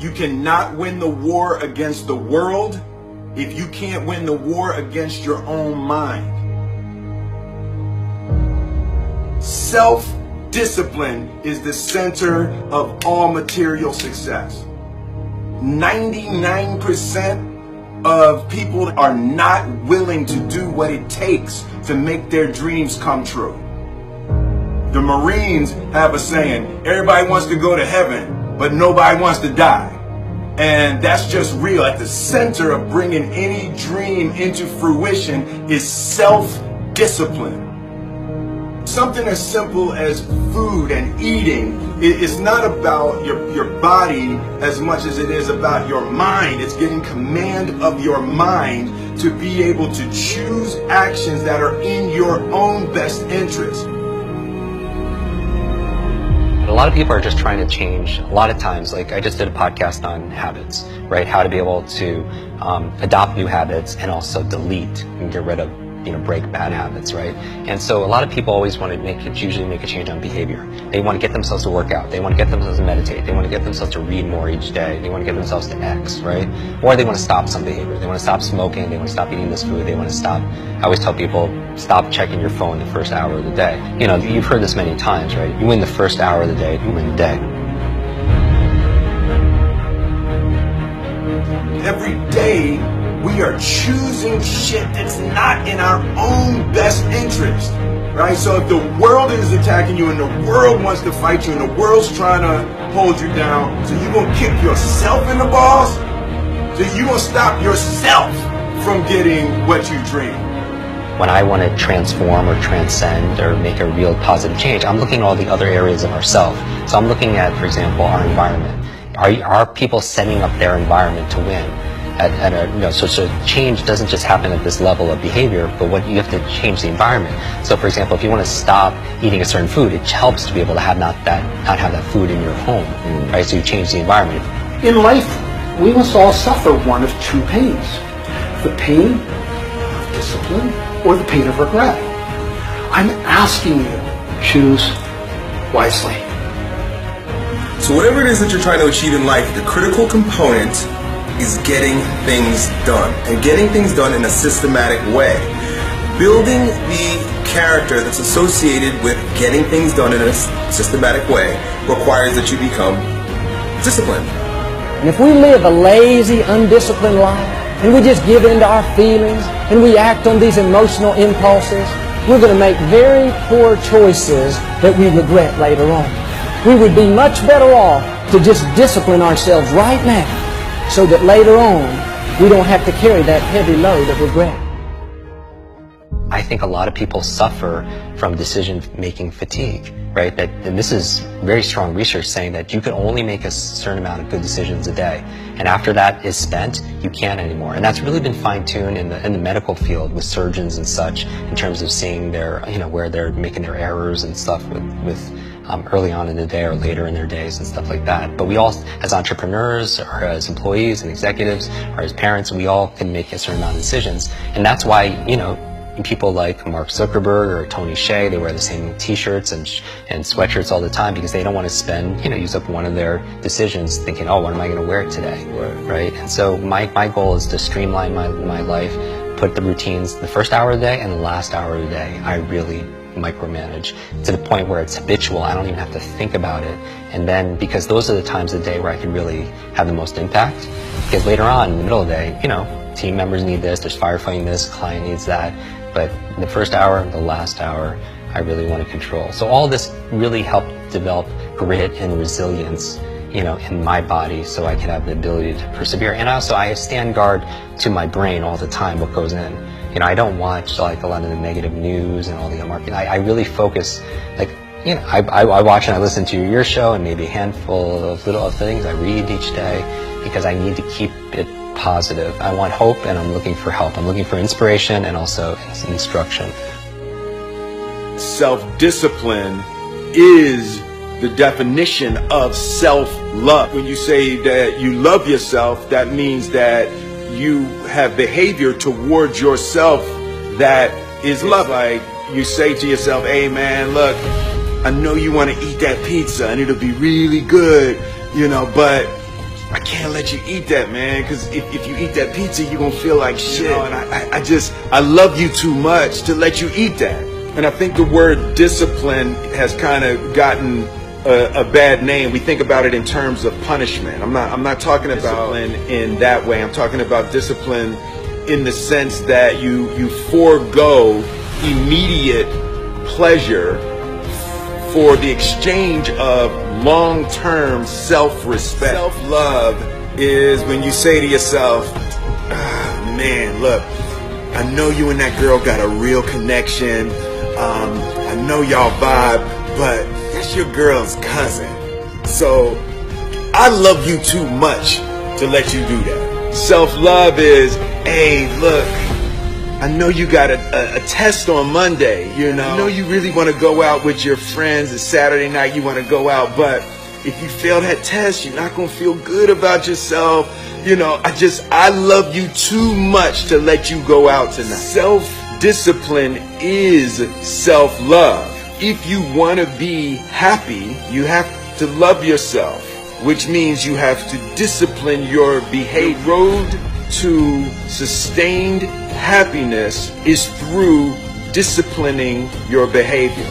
You cannot win the war against the world if you can't win the war against your own mind. Self-discipline is the center of all material success. 99% of people are not willing to do what it takes to make their dreams come true. The Marines have a saying, everybody wants to go to heaven, but nobody wants to die. And that's just real. At the center of bringing any dream into fruition is self-discipline. Something as simple as food and eating is not about your body as much as it is about your mind. It's getting command of your mind to be able to choose actions that are in your own best interest. A lot of people are just trying to change. A lot of times, like I just did a podcast on habits, right? How to be able to adopt new habits and also delete and get rid of, break bad habits, right? And so a lot of people always want to usually make a change on behavior. They want to get themselves to work out. They want to get themselves to meditate. They want to get themselves to read more each day. They want to get themselves to X, right? Or they want to stop some behavior. They want to stop smoking. They want to stop eating this food. They want to stop. I always tell people, stop checking your phone the first hour of the day. You've heard this many times, right? You win the first hour of the day, you win the day. Every day, we are choosing shit that's not in our own best interest, right? So if the world is attacking you and the world wants to fight you and the world's trying to hold you down, so you're going to kick yourself in the balls? So you're going to stop yourself from getting what you dream. When I want to transform or transcend or make a real positive change, I'm looking at all the other areas of ourselves. So I'm looking at, for example, our environment. Are people setting up their environment to win? So change doesn't just happen at this level of behavior, but you have to change the environment. So, for example, if you want to stop eating a certain food, it helps to be able to not have that food in your home, right? So you change the environment. In life, we must all suffer one of two pains: the pain of discipline or the pain of regret. I'm asking you, choose wisely. So whatever it is that you're trying to achieve in life, the critical component is getting things done, and getting things done in a systematic way. Building the character that's associated with getting things done in a systematic way requires that you become disciplined. And if we live a lazy, undisciplined life, and we just give in to our feelings, and we act on these emotional impulses, we're going to make very poor choices that we regret later on. We would be much better off to just discipline ourselves right now, so that later on, we don't have to carry that heavy load of regret. I think a lot of people suffer from decision-making fatigue, right? And this is very strong research saying that you can only make a certain amount of good decisions a day. And after that is spent, you can't anymore. And that's really been fine-tuned in the medical field with surgeons and such, in terms of seeing where they're making their errors and stuff with early on in the day or later in their days and stuff like that. But we all, as entrepreneurs or as employees and executives or as parents, we all can make a certain amount of decisions. And that's why, people like Mark Zuckerberg or Tony Hsieh, they wear the same t-shirts and sweatshirts all the time because they don't want to spend, use up one of their decisions thinking, oh, what am I going to wear today, right? And so my goal is to streamline my life, put the routines, the first hour of the day and the last hour of the day, I really micromanage to the point where it's habitual. I don't even have to think about it. And then, because those are the times of the day where I can really have the most impact, because later on in the middle of the day, team members need this, there's firefighting this, client needs that. But the first hour, the last hour, I really want to control. So all this really helped develop grit and resilience, in my body, so I can have the ability to persevere. And also, I stand guard to my brain all the time, what goes in. I don't watch a lot of the negative news and all the marketing. I really focus, I watch and I listen to your show and maybe a handful of little things I read each day because I need to keep it positive. I want hope and I'm looking for help. I'm looking for inspiration and also instruction. Self-discipline is the definition of self-love. When you say that you love yourself, that means that you have behavior towards yourself that is love. Like you say to yourself, hey man, look, I know you want to eat that pizza and it'll be really good, but I can't let you eat that, man, because if you eat that pizza, you're going to feel like shit. You know, and I love you too much to let you eat that. And I think the word discipline has kind of gotten a bad name. We think about it in terms of punishment. I'm not talking about discipline in that way. I'm talking about discipline in the sense that you forego immediate pleasure for the exchange of long-term self-respect. Self-love is when you say to yourself, man, look, I know you and that girl got a real connection. I know y'all vibe, but that's your girl's cousin. So I love you too much to let you do that. Self-love is, hey, look, I know you got a test on Monday, you know. I know you really want to go out with your friends. It's Saturday night, you want to go out, but if you fail that test, you're not going to feel good about yourself. You know, I love you too much to let you go out tonight. Self-discipline is self-love. If you want to be happy, you have to love yourself, which means you have to discipline your behavior. The road to sustained happiness is through disciplining your behavior.